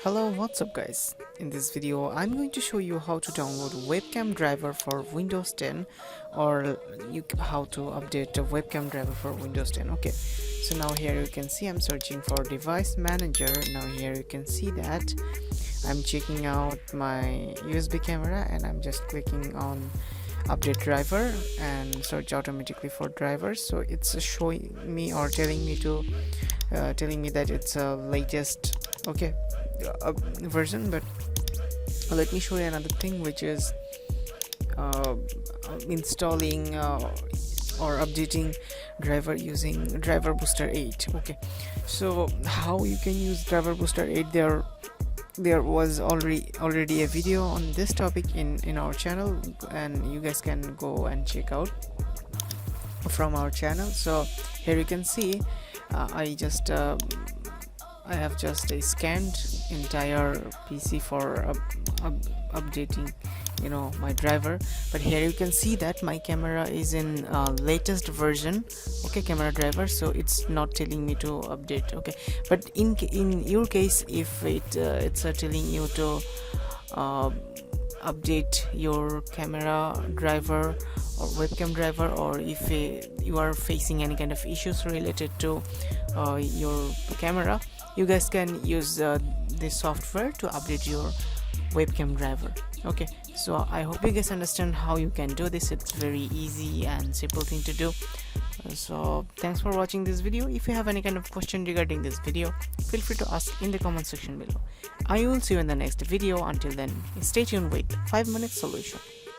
Hello, what's up guys? In this video I'm going to show you how to download webcam driver for Windows 10 or how to update a webcam driver for Windows 10. Okay, so now here you can see I'm searching for device manager. Now here you can see that I'm checking out my USB camera and I'm just clicking on update driver and search automatically for drivers. So it's showing me or telling me that it's a latest version. But let me show you another thing, which is installing or updating driver using driver booster 8. Okay, so how you can use driver booster 8, there was already a video on this topic in our channel, and you guys can go and check out from our channel. So here you can see I have just scanned entire PC for updating my driver. But here you can see that my camera is in latest version, okay, camera driver, so it's not telling me to update. Okay, but in your case, if it's telling you to update your camera driver or webcam driver, or if you are facing any kind of issues related to your camera, you guys can use this software to update your webcam driver. Okay, so I hope you guys understand how you can do this. It's very easy and simple thing to do. So thanks for watching this video. If you have any kind of question regarding this video, feel free to ask in the comment section below. I will see you in the next video. Until then, stay tuned with 5 Minute Solution.